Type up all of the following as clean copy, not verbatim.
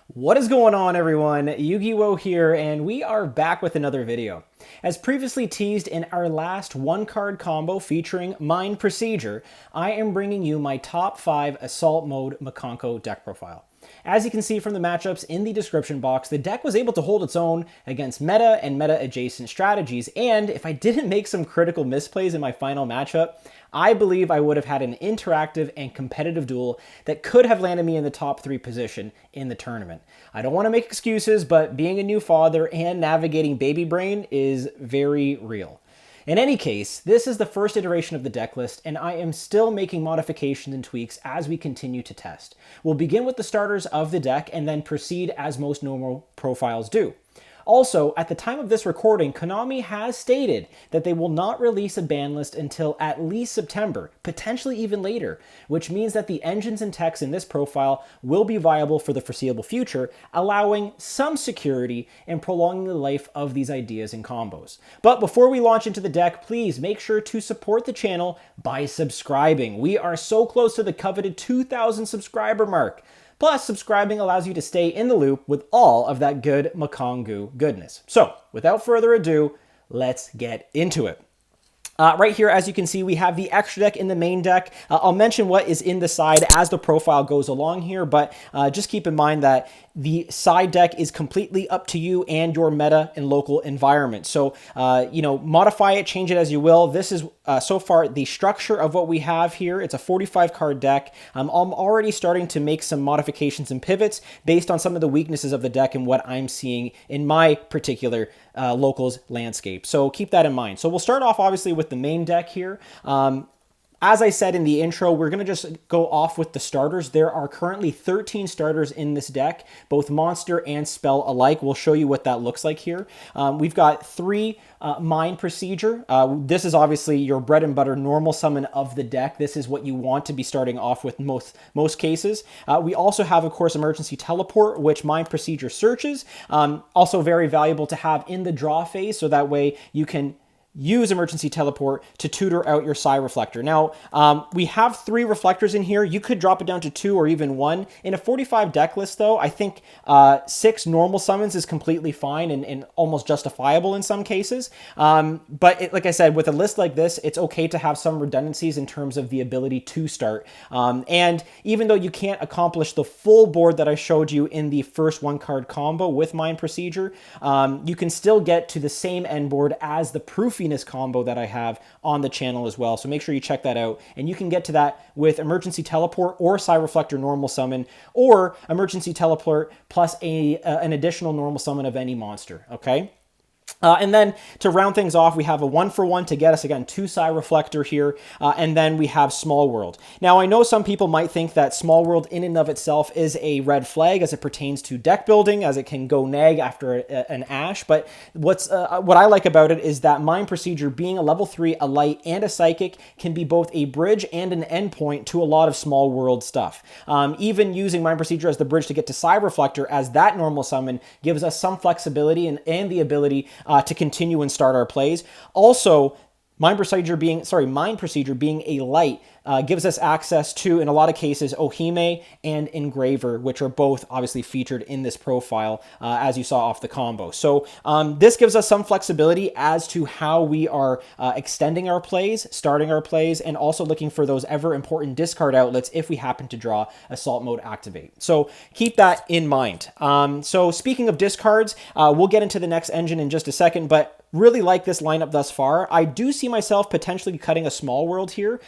What is going on, everyone? Yu-Gi-Oh here, and we are back with another video. As previously teased in our last one-card combo featuring Mind Procedure, I am bringing you my top 5 Assault Mode Mikanko deck profile. As you can see from the matchups in the description box, the deck was able to hold its own against meta and meta-adjacent strategies, and if I didn't make some critical misplays in my final matchup, I believe I would have had an interactive and competitive duel that could have landed me in the top 3 position in the tournament. I don't want to make excuses, but being a new father and navigating baby brain is very real. In any case, this is the first iteration of the deck list, and I am still making modifications and tweaks as we continue to test. We'll begin with the starters of the deck and then proceed as most normal profiles do. Also, at the time of this recording, Konami has stated that they will not release a ban list until at least September, potentially even later, which means that the engines and techs in this profile will be viable for the foreseeable future, allowing some security and prolonging the life of these ideas and combos. But before we launch into the deck, please make sure to support the channel by subscribing. We are so close to the coveted 2,000 subscriber mark. Plus, subscribing allows you to stay in the loop with all of that good Mikanko goodness. So, without further ado, let's get into it. Right here, as you can see, we have the extra deck in the main deck. I'll mention what is in the side as the profile goes along here, but just keep in mind that the side deck is completely up to you and your meta and local environment. So, modify it, change it as you will. This is so far the structure of what we have here. It's a 45 card deck. I'm already starting to make some modifications and pivots based on some of the weaknesses of the deck and what I'm seeing in my particular locals landscape. So keep that in mind. So we'll start off obviously with the main deck here. As I said in the intro, we're going to just go off with the starters. There are currently 13 starters in this deck, both monster and spell alike. We'll show you what that looks like here. We've got 3 Mind Procedure. This is obviously your bread and butter normal summon of the deck. This is what you want to be starting off with most cases. We also have, of course, Emergency Teleport, which Mind Procedure searches. Also very valuable to have in the draw phase, so that way you can use Emergency Teleport to tutor out your Psi Reflector. Now, we have 3 reflectors in here. You could drop it down to 2 or even 1. In a 45 deck list, though, I think 6 normal summons is completely fine and almost justifiable in some cases. But like I said, with a list like this, it's okay to have some redundancies in terms of the ability to start. And even though you can't accomplish the full board that I showed you in the first 1-card combo with Mind Procedure, you can still get to the same end board as the Proofiness combo that I have on the channel as well. So make sure you check that out. And you can get to that with Emergency Teleport or Psi Reflector normal summon, or Emergency Teleport plus an additional normal summon of any monster, okay? And then to round things off, we have a 1-for-1 to get us, again, 2 Psi Reflector here, and then we have Small World. Now, I know some people might think that Small World in and of itself is a red flag as it pertains to deck building, as it can go neg after an Ash, but what I like about it is that Mind Procedure, being a level 3, a light, and a psychic, can be both a bridge and an endpoint to a lot of Small World stuff. Even using Mind Procedure as the bridge to get to Psi Reflector as that normal summon gives us some flexibility and the ability to continue and start our plays. Also, Mind Procedure being a light gives us access to, in a lot of cases, Ohime and Engraver, which are both obviously featured in this profile, as you saw off the combo. So this gives us some flexibility as to how we are extending our plays, starting our plays, and also looking for those ever important discard outlets if we happen to draw Assault Mode Activate. So keep that in mind. So speaking of discards, we'll get into the next engine in just a second, but really like this lineup thus far. I do see myself potentially cutting a Small World here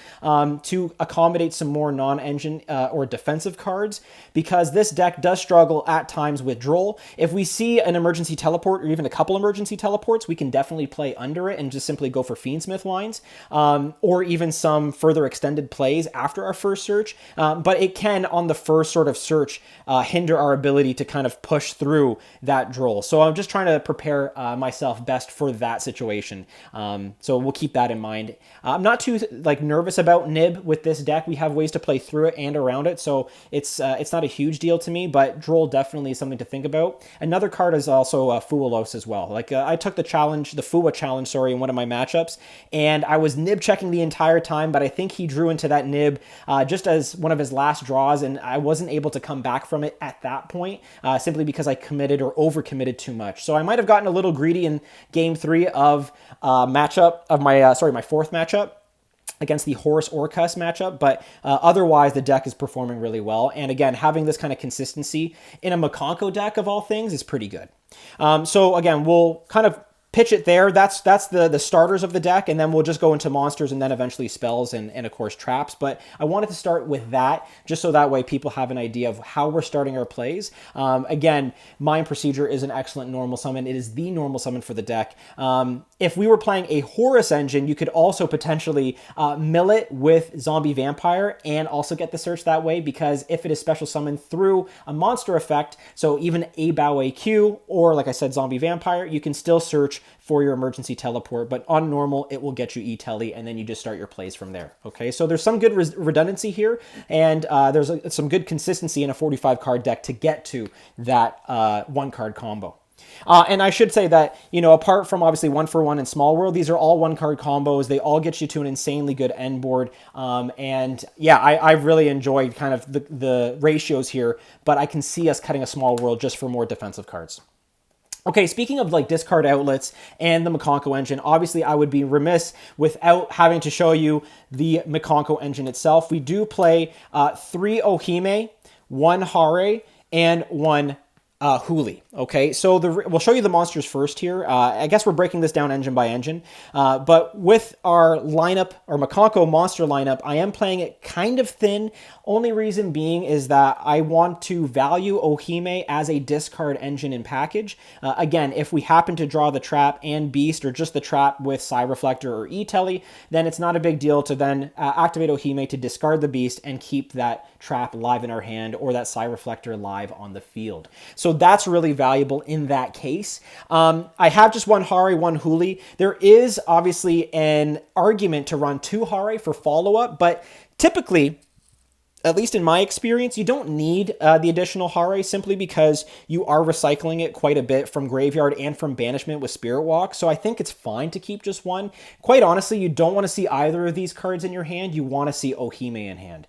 to accommodate some more non-engine or defensive cards, because this deck does struggle at times with Droll. If we see an Emergency Teleport or even a couple Emergency Teleports, we can definitely play under it and just simply go for Feastmith lines, or even some further extended plays after our first search. But it can, on the first sort of search, hinder our ability to kind of push through that Droll. So I'm just trying to prepare myself best for that situation. So we'll keep that in mind. I'm not too like nervous about Nib with this deck. We have ways to play through it and around it, so it's not a huge deal to me, but Droll definitely is something to think about. Another card is also Fualos as well. Like I took the Fua challenge, sorry, in one of my matchups, and I was Nib checking the entire time, but I think he drew into that Nib just as one of his last draws, and I wasn't able to come back from it at that point, simply because I committed or overcommitted too much. So I might have gotten a little greedy in game 3 of my fourth matchup against the Horus Orcust matchup, but otherwise the deck is performing really well. And again, having this kind of consistency in a Mikanko deck of all things is pretty good. So again, we'll kind of pitch it there. That's the starters of the deck, and then we'll just go into monsters and then eventually spells and of course traps. But I wanted to start with that just so that way people have an idea of how we're starting our plays. Again, Mind Procedure is an excellent normal summon. It is the normal summon for the deck. If we were playing a Horus engine, you could also potentially mill it with Zombie Vampire and also get the search that way, because if it is special summoned through a monster effect, so even a Bow AQ or, like I said, Zombie Vampire, you can still search for your emergency teleport, but on normal, it will get you E-Telly, and then you just start your plays from there, okay? So there's some good redundancy here, and there's some good consistency in a 45-card deck to get to that one-card combo. And I should say that, you know, apart from obviously 1-for-1 and Small World, these are all one-card combos. They all get you to an insanely good end board. And yeah, I've really enjoyed kind of the ratios here, but I can see us cutting a Small World just for more defensive cards. Okay, speaking of like discard outlets and the Mikanko engine, obviously I would be remiss without having to show you the Mikanko engine itself. We do play 3 Ohime, 1 Hare, and 1 Huli. Okay, so we'll show you the monsters first here. I guess we're breaking this down engine by engine, but with our lineup, our Mikanko monster lineup, I am playing it kind of thin. Only reason being is that I want to value Ohime as a discard engine in package. Again, if we happen to draw the trap and beast, or just the trap with Psy Reflector or E-Telly, then it's not a big deal to then activate Ohime to discard the beast and keep that trap live in our hand, or that Psy Reflector live on the field. So that's really valuable in that case. I have just 1 Hare, 1 Huli. There is obviously an argument to run 2 Hare for follow-up, but typically, at least in my experience, you don't need the additional Hare, simply because you are recycling it quite a bit from Graveyard and from Banishment with Spirit Walk, so I think it's fine to keep just 1. Quite honestly, you don't want to see either of these cards in your hand. You want to see Ohime in hand.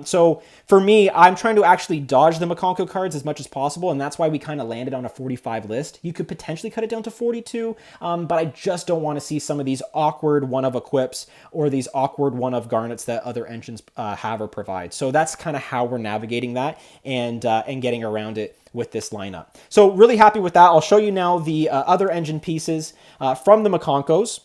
So for me, I'm trying to actually dodge the Mikanko cards as much as possible, and that's why we kind of landed on a 45 list. You could potentially cut it down to 42, but I just don't want to see some of these awkward one-of-equips or these awkward one-of-garnets that other engines have or provide. So that's kind of how we're navigating that and getting around it with this lineup. So really happy with that. I'll show you now the other engine pieces from the Mikankos.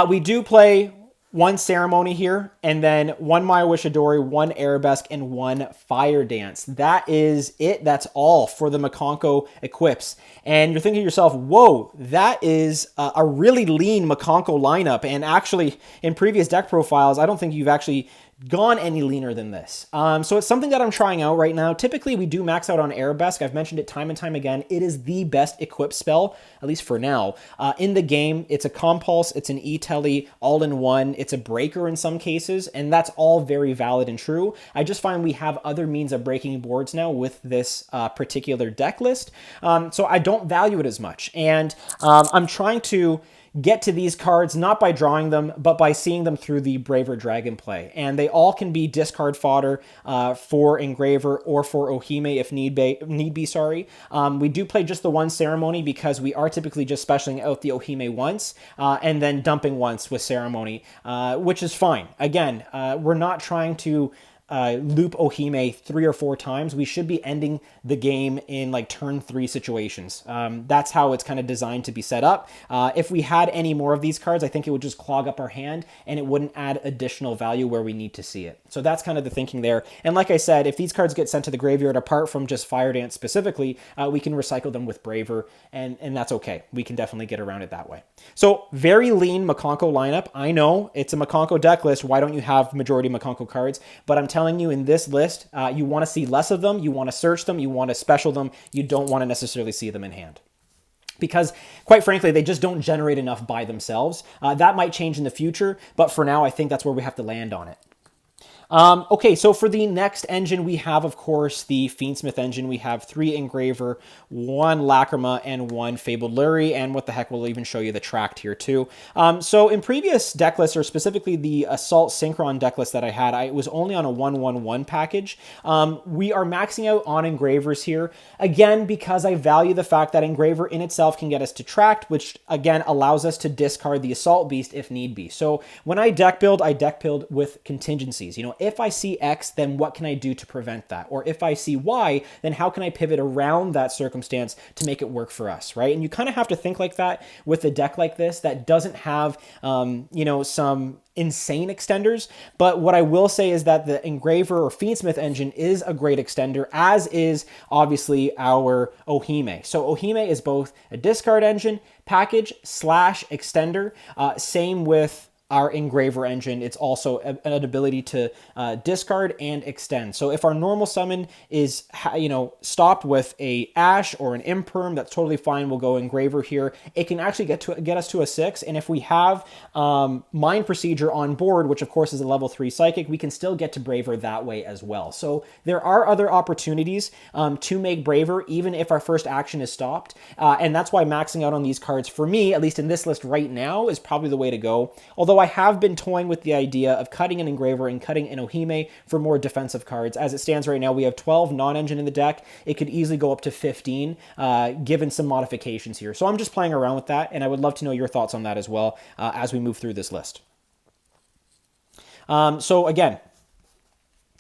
We do play 1 Ceremony here, and then 1 Maya Wishadori, 1 Arabesque, and 1 Fire Dance. That is it. That's all for the Mikanko equips. And you're thinking to yourself, whoa, that is a really lean Mikanko lineup. And actually, in previous deck profiles, I don't think you've actually gone any leaner than this. So it's something that I'm trying out right now. Typically, we do max out on Arabesque. I've mentioned it time and time again. It is the best equipped spell, at least for now, in the game. It's a Compulse, it's an E-Telly, all in one. It's a breaker in some cases, and that's all very valid and true. I just find we have other means of breaking boards now with this particular deck list, so I don't value it as much. And I'm trying to get to these cards not by drawing them, but by seeing them through the Braver Dragon play. And they all can be discard fodder for Engraver or for Ohime if need be. We do play just the 1 Ceremony because we are typically just specialing out the Ohime once and then dumping once with Ceremony, which is fine. Again, we're not trying to loop Ohime 3 or 4 times. We should be ending the game in like turn 3 situations. That's how it's kind of designed to be set up. If we had any more of these cards, I think it would just clog up our hand and it wouldn't add additional value where we need to see it. So that's kind of the thinking there. And like I said, if these cards get sent to the graveyard, apart from just Fire Dance specifically, we can recycle them with Braver, and that's okay. We can definitely get around it that way. So very lean Mikanko lineup. I know it's a Mikanko deck list. Why don't you have majority Mikanko cards? But I'm telling you, in this list, you want to see less of them. You want to search them. You want to special them. You don't want to necessarily see them in hand. because quite frankly, they just don't generate enough by themselves. That might change in the future, but for now, I think that's where we have to land on it. Okay, so for the next engine, we have, of course, the Feastmith engine. We have 3 Engraver, 1 Lacrima, and 1 Fabled Lurie, and what the heck, we'll even show you the tracked here too. So in previous deck lists, or specifically the Assault Synchron deck list that I had, I was only on a 1-1-1 package. We are maxing out on Engravers here, again, because I value the fact that Engraver in itself can get us to tracked, which again allows us to discard the Assault Beast if need be. So when I deck build with contingencies. You know, if I see X, then what can I do to prevent that? Or if I see Y, then how can I pivot around that circumstance to make it work for us, right? And you kind of have to think like that with a deck like this that doesn't have, you know, some insane extenders. But what I will say is that the Engraver or Feastmith engine is a great extender, as is obviously our Ohime. So Ohime is both a discard engine, package / extender. Same with our Engraver engine. It's also an ability to discard and extend. So if our normal summon is, you know, stopped with a Ash or an Imperm, that's totally fine. We'll go Engraver here. It can actually get us to a 6. And if we have Mind Procedure on board, which of course is a level 3 Psychic, we can still get to Braver that way as well. So there are other opportunities to make Braver, even if our first action is stopped. And that's why maxing out on these cards, for me, at least in this list right now, is probably the way to go. Although I have been toying with the idea of cutting an Engraver and cutting an Ohime for more defensive cards. As it stands right now, we have 12 non-engine in the deck. It could easily go up to 15, given some modifications here. So I'm just playing around with that, and I would love to know your thoughts on that as well as we move through this list. So again,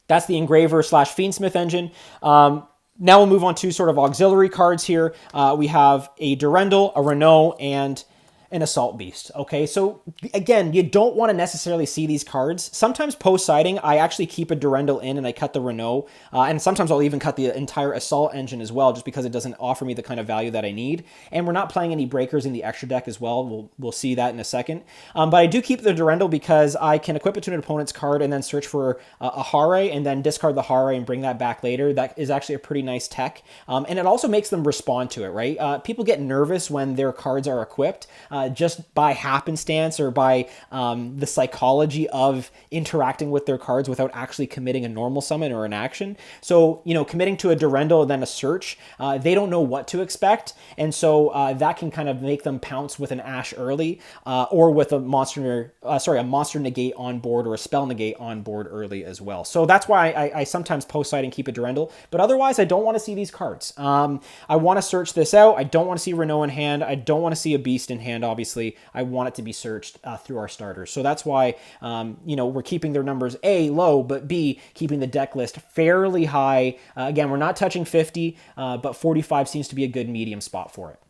that's the Engraver / Feastmith engine. Now we'll move on to sort of auxiliary cards here. We have a Durendal, a Renault, and an Assault Beast. Okay, so again, you don't want to necessarily see these cards. Sometimes post-siding, I actually keep a Durendal in and I cut the Renault, and sometimes I'll even cut the entire Assault engine as well, just because it doesn't offer me the kind of value that I need. And we're not playing any breakers in the extra deck as well. We'll see that in a second. But I do keep the Durendal because I can equip it to an opponent's card and then search for a Hare and then discard the Hare and bring that back later. That is actually a pretty nice tech. And it also makes them respond to it, right? People get nervous when their cards are equipped, just by happenstance or by the psychology of interacting with their cards without actually committing a normal summon or an action. So, you know, committing to a Durendal and then a search, they don't know what to expect. And so that can kind of make them pounce with an Ash early or with a monster negate on board or a spell negate on board early as well. So that's why I sometimes post-side and keep a Durendal. But otherwise, I don't want to see these cards. I want to search this out. I don't want to see Renault in hand. I don't want to see a Beast in hand, obviously. I want it to be searched through our starters. So that's why, you know, we're keeping their numbers A, low, but B, keeping the deck list fairly high. Again, we're not touching 50, but 45 seems to be a good medium spot for it.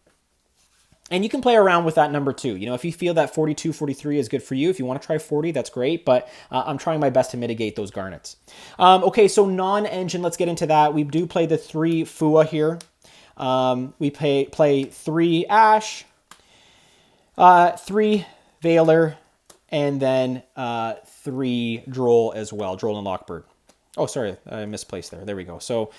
And you can play around with that number too. You know, if you feel that 42, 43 is good for you, if you want to try 40, that's great, but I'm trying my best to mitigate those garnets. Okay, so non-engine, let's get into that. We do play the 3 Fua here. We play 3 Ash, 3 Veiler, and then 3 Droll as well, Droll and Lockbird. Oh, sorry, I misplaced there. There we go. So,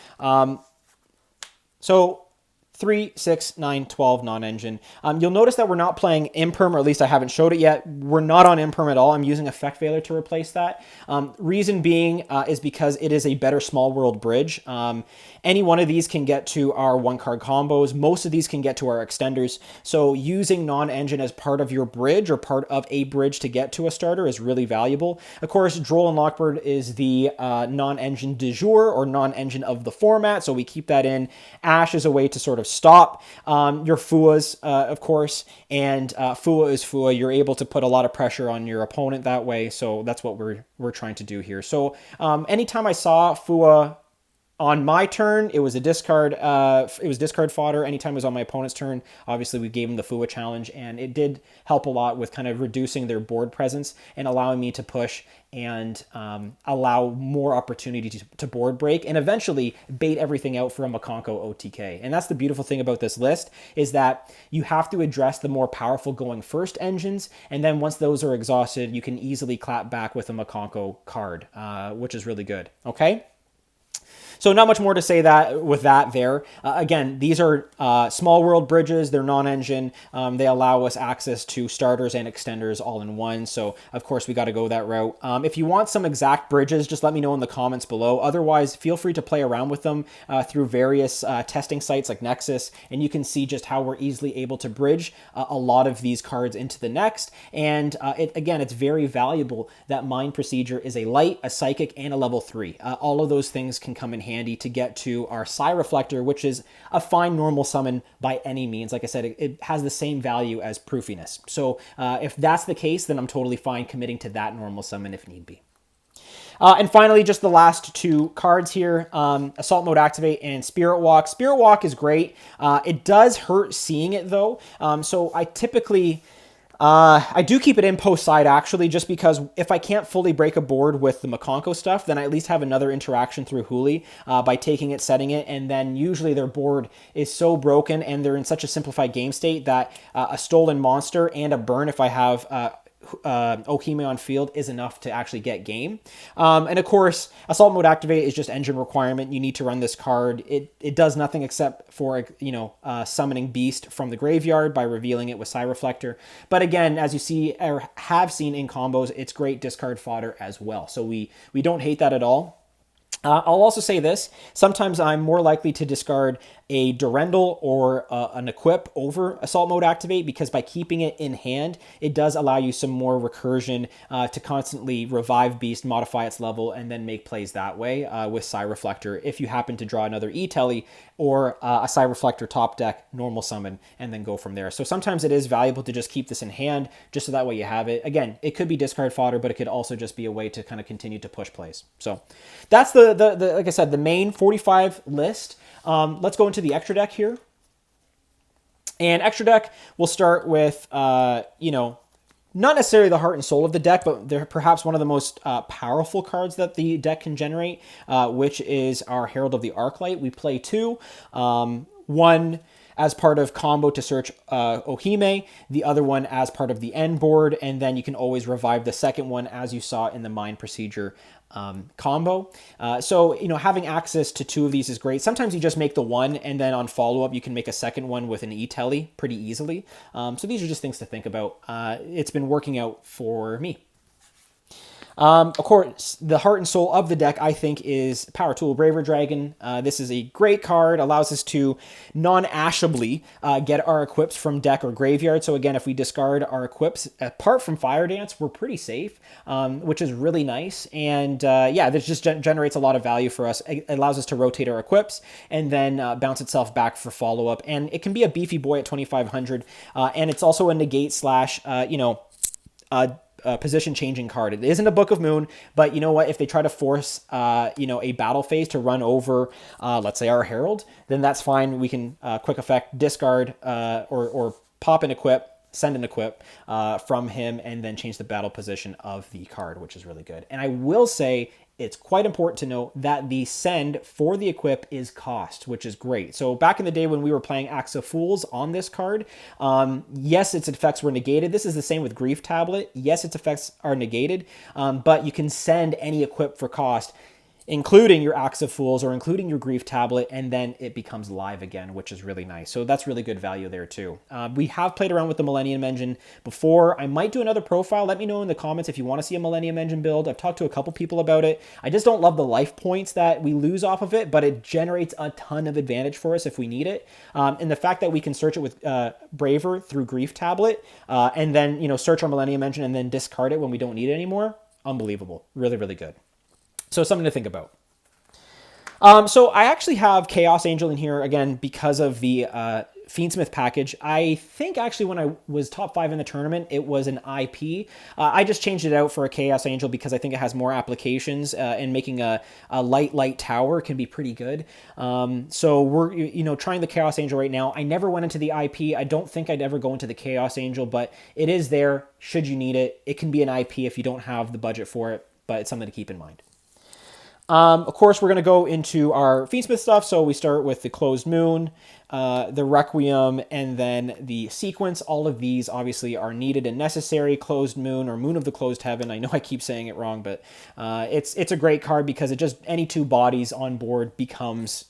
3, 6, 9, 12 non-engine. You'll notice that we're not playing Imperm, or at least I haven't showed it yet. We're not on Imperm at all. I'm using Effect Veiler to replace that. Reason being is because it is a better Small World bridge. Any one of these can get to our 1-card combos. Most of these can get to our extenders. So using non-engine as part of your bridge or part of a bridge to get to a starter is really valuable. Of course, Droll and Lockbird is the non-engine du jour or non-engine of the format, so we keep that in. Ash is a way to sort of stop your Fuas, of course, and Fua is Fua. You're able to put a lot of pressure on your opponent that way, so that's what we're trying to do here. So anytime I saw Fua on my turn, it was a discard. It was discard fodder. Anytime it was on my opponent's turn, obviously we gave them the Fua challenge, and it did help a lot with kind of reducing their board presence and allowing me to push and allow more opportunity to board break and eventually bait everything out for a Mikanko OTK. And that's the beautiful thing about this list, is that you have to address the more powerful going first engines, and then once those are exhausted, you can easily clap back with a Mikanko card, which is really good. Okay. So not much more to say that with that there. Again, these are small world bridges. They're non-engine. They allow us access to starters and extenders all in one. So of course we got to go that route. If you want some exact bridges, just let me know in the comments below. Otherwise, feel free to play around with them through various testing sites like Nexus, and you can see just how we're easily able to bridge a lot of these cards into the next. And again, it's very valuable that Mind Procedure is a light, a psychic, and a level 3. All of those things can come in handy to get to our Psi Reflector, which is a fine normal summon by any means. Like I said, it has the same value as Proofiness. So if that's the case, then I'm totally fine committing to that normal summon if need be. And finally, just the last two cards here, Assault Mode Activate and Spirit Walk. Spirit Walk is great. It does hurt seeing it, though. So I typically... I do keep it in post side, actually, just because if I can't fully break a board with the Mikanko stuff, then I at least have another interaction through Huli by taking it, setting it, and then usually their board is so broken and they're in such a simplified game state that a stolen monster and a burn, if I have Okime on field, is enough to actually get game. And of course, Assault Mode Activate is just engine requirement. You need to run this card. It does nothing except for, summoning Beast from the graveyard by revealing it with Psi Reflector. But again, as you see or have seen in combos, it's great discard fodder as well. So we don't hate that at all. I'll also say this, sometimes I'm more likely to discard a Durendal or an Equip over Assault Mode Activate, because by keeping it in hand, it does allow you some more recursion to constantly revive Beast, modify its level, and then make plays that way with Psi Reflector if you happen to draw another E-Telly or a Psi Reflector top deck normal summon and then go from there. So sometimes it is valuable to just keep this in hand just so that way you have it. Again, it could be discard fodder, but it could also just be a way to kind of continue to push plays. So that's the like I said, the main 45 list. Let's go into the extra deck here. And extra deck, we'll start with, not necessarily the heart and soul of the deck, but they're perhaps one of the most powerful cards that the deck can generate, which is our Herald of the Arclight. We play two, one as part of combo to search Ohime, the other one as part of the end board, and then you can always revive the second one as you saw in the Mind Procedure combo. So having access to two of these is great. Sometimes you just make the one, and then on follow-up, you can make a second one with an E-Telly pretty easily. So these are just things to think about. It's been working out for me. Of course, the heart and soul of the deck, I think, is Power Tool Braver Dragon. This is a great card, allows us to non-ashably get our equips from deck or graveyard. So again, if we discard our equips, apart from Fire Dance, we're pretty safe, which is really nice. And this just generates a lot of value for us. It allows us to rotate our equips and then bounce itself back for follow-up. And it can be a beefy boy at 2,500. And it's also a negate slash, position changing card. It isn't a Book of Moon, but you know what? If they try to force, a battle phase to run over, let's say our Herald, then that's fine. We can quick effect discard or pop an equip, send an equip from him, and then change the battle position of the card, which is really good. And I will say it's quite important to note that the send for the equip is cost, which is great. So back in the day when we were playing Axe of Fools on this card, yes, its effects were negated. This is the same with Grief Tablet. Yes, its effects are negated, but you can send any equip for cost, including your Axe of Fools or including your Grief Tablet, and then it becomes live again, which is really nice. So that's really good value there too. We have played around with the Millennium Engine before. I might do another profile. Let me know in the comments if you want to see a Millennium Engine build. I've talked to a couple people about it. I just don't love the life points that we lose off of it, but it generates a ton of advantage for us if we need it. And the fact that we can search it with Braver through Grief Tablet, and then search our Millennium Engine and then discard it when we don't need it anymore, unbelievable. Really, really good. So something to think about. So I actually have Chaos Angel in here, again, because of the Feastmith package. I think actually when I was top 5 in the tournament, it was an IP. I just changed it out for a Chaos Angel because I think it has more applications, and making a light tower can be pretty good. So we're trying the Chaos Angel right now. I never went into the IP. I don't think I'd ever go into the Chaos Angel, but it is there should you need it. It can be an IP if you don't have the budget for it, but it's something to keep in mind. Of course, we're going to go into our Feastmith stuff. So we start with the Closed Moon, the Requiem, and then the Sequence. All of these obviously are needed and necessary. Closed Moon, or Moon of the Closed Heaven. I know I keep saying it wrong, but it's a great card because it just, any two bodies on board becomes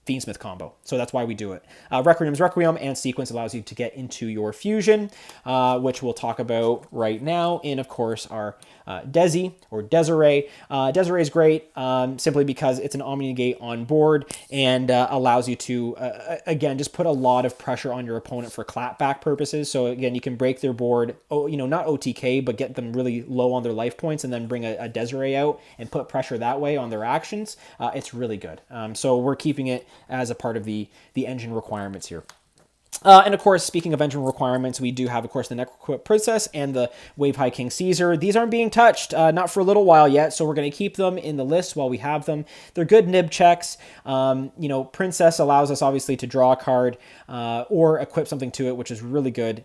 Feastmith combo. So that's why we do it. Requiem's Requiem, and Sequence allows you to get into your fusion, which we'll talk about right now in, of course, our Desi or Desiree. Desiree is great simply because it's an Omni-Negate on board and allows you to, again, just put a lot of pressure on your opponent for clapback purposes. So again, you can break their board, not OTK, but get them really low on their life points and then bring a Desiree out and put pressure that way on their actions. It's really good. So we're keeping it as a part of the engine requirements here. And of course, speaking of engine requirements, we do have, of course, the Necroquip Princess and the Wave High King Caesar. These aren't being touched, not for a little while yet, so we're going to keep them in the list while we have them. They're good nib checks. Princess allows us, obviously, to draw a card or equip something to it, which is really good.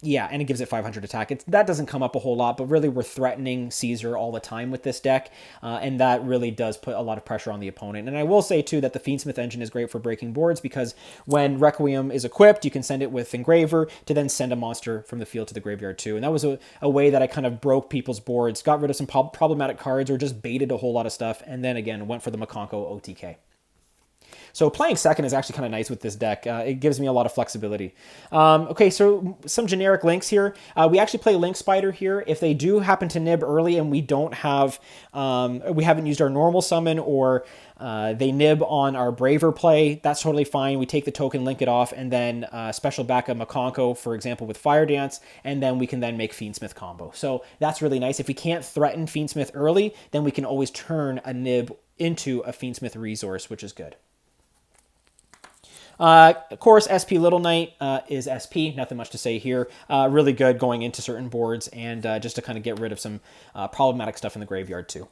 Yeah, and it gives it 500 attack. That doesn't come up a whole lot, but really we're threatening Caesar all the time with this deck, and that really does put a lot of pressure on the opponent. And I will say, too, that the Feastmith engine is great for breaking boards because when Requiem is equipped, you can send it with Engraver to then send a monster from the field to the graveyard, too. And that was a way that I kind of broke people's boards, got rid of some problematic cards, or just baited a whole lot of stuff, and then, again, went for the Mikanko OTK. So playing second is actually kind of nice with this deck. It gives me a lot of flexibility. Okay, so some generic links here. We actually play Link Spider here. If they do happen to nib early and we don't have, we haven't used our normal summon, or they nib on our Braver play, that's totally fine. We take the token, link it off, and then special back a Mikanko, for example, with Fire Dance, and then we can then make Feastmith combo. So that's really nice. If we can't threaten Feastmith early, then we can always turn a nib into a Feastmith resource, which is good. Of course, SP Little Knight is SP. Nothing much to say here. Really good going into certain boards and just to kind of get rid of some problematic stuff in the graveyard too.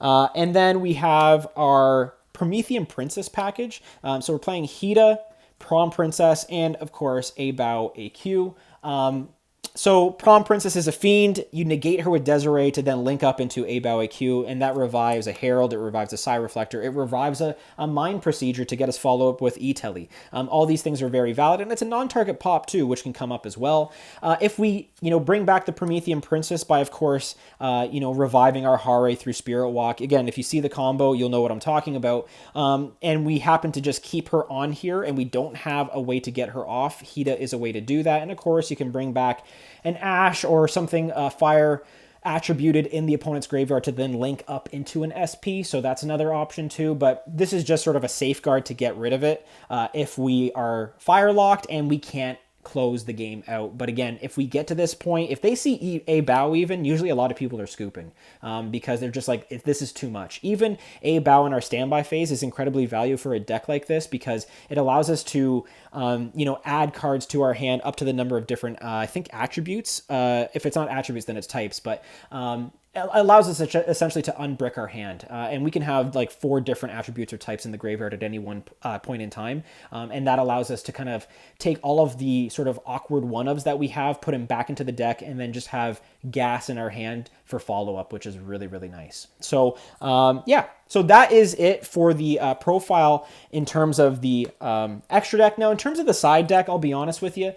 And then we have our Prometheium Princess package. So we're playing Hida, Prom Princess, and of course Abao AQ. So Prom Princess is a fiend. You negate her with Desiree to then link up into Abao AQ, and that revives a Herald, it revives a Psy Reflector, it revives a Mind Procedure to get us follow-up with E-Telly. All these things are very valid, and it's a non-target pop too, which can come up as well. If we, bring back the Prometheium Princess by, of course, reviving our Hare through Spirit Walk. Again, if you see the combo, you'll know what I'm talking about. And we happen to just keep her on here, and we don't have a way to get her off. Hida is a way to do that, and of course, you can bring back an Ash or something fire attributed in the opponent's graveyard to then link up into an SP, so that's another option too, but this is just sort of a safeguard to get rid of it if we are fire locked and we can't close the game out. But again, if we get to this point, if they see Abao even, usually a lot of people are scooping because they're just like, if this is too much. Even Abao in our standby phase is incredibly valuable for a deck like this because it allows us to add cards to our hand up to the number of different, I think, attributes. If it's not attributes, then it's types, but allows us essentially to unbrick our hand. And we can have like 4 different attributes or types in the graveyard at any one point in time. And that allows us to kind of take all of the sort of awkward one-ofs that we have, put them back into the deck, and then just have gas in our hand for follow-up, which is really, really nice. So yeah, so that is it for the profile in terms of the extra deck. Now, in terms of the side deck, I'll be honest with you,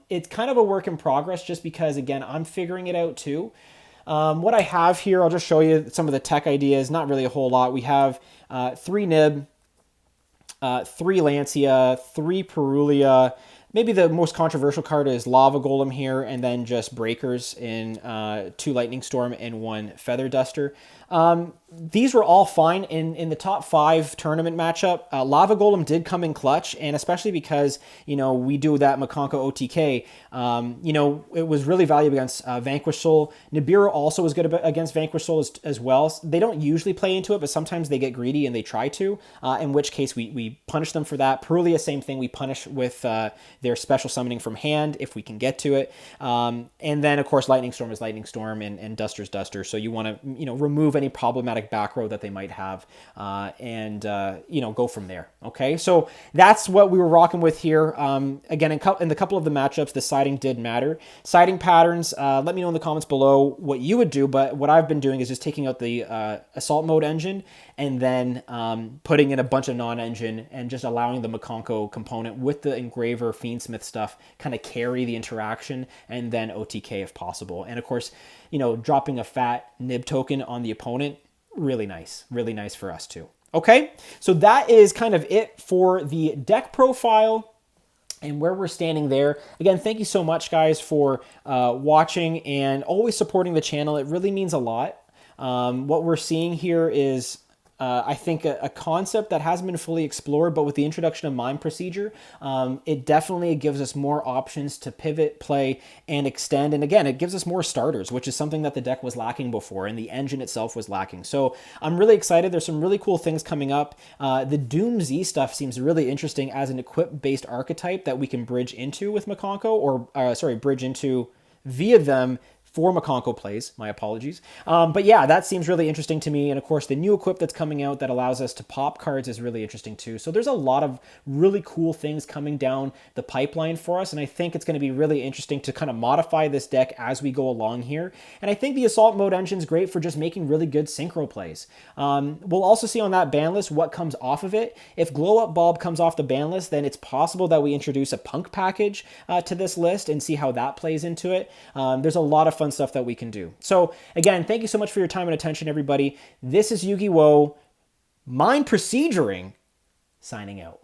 it's kind of a work in progress just because, again, I'm figuring it out too. What I have here, I'll just show you some of the tech ideas, not really a whole lot. We have 3 Nib, 3 Lancia, 3 Perulia. Maybe the most controversial card is Lava Golem here, and then just Breakers in 2 Lightning Storm and 1 Feather Duster. These were all fine in the top 5 tournament matchup. Lava Golem did come in clutch, and especially because, we do that Mikanko OTK, it was really valuable against Vanquish Soul. Nibiru also was good against Vanquish Soul as well. They don't usually play into it, but sometimes they get greedy and they try to, in which case we punish them for that. Perulia, same thing, we punish with their special summoning from hand if we can get to it. And then, of course, Lightning Storm is Lightning Storm and Duster's Duster, so you want to, remove any problematic deck back row that they might have, and you know, go from there. Okay, so that's what we were rocking with here. Again, in the couple of the matchups, the siding did matter. Siding patterns, let me know in the comments below what you would do, but what I've been doing is just taking out the assault mode engine and then putting in a bunch of non-engine and just allowing the Mikanko component with the engraver Feastmith stuff kind of carry the interaction, and then OTK if possible. And of course, you know, dropping a fat nib token on the opponent, really nice for us too. Okay, so that is kind of it for the deck profile and where we're standing there. Again, thank you so much, guys, for watching and always supporting the channel. It really means a lot. What we're seeing here is, I think, a concept that hasn't been fully explored, but with the introduction of Mind Procedure, it definitely gives us more options to pivot, play, and extend. And again, it gives us more starters, which is something that the deck was lacking before, and the engine itself was lacking. So I'm really excited. There's some really cool things coming up. The Doom Z stuff seems really interesting as an equip-based archetype that we can bridge into with Mikanko, or bridge into via them for Mikanko plays, my apologies. But yeah, that seems really interesting to me. And of course, the new equip that's coming out that allows us to pop cards is really interesting too. So there's a lot of really cool things coming down the pipeline for us. And I think it's going to be really interesting to kind of modify this deck as we go along here. And I think the Assault Mode engine is great for just making really good synchro plays. We'll also see on that ban list what comes off of it. If Glow Up Bulb comes off the ban list, then it's possible that we introduce a Punk package to this list and see how that plays into it. There's a lot of fun stuff that we can do. So again, thank you so much for your time and attention, everybody. This is Yu-Gi-Oh! Mind Proceduring, signing out.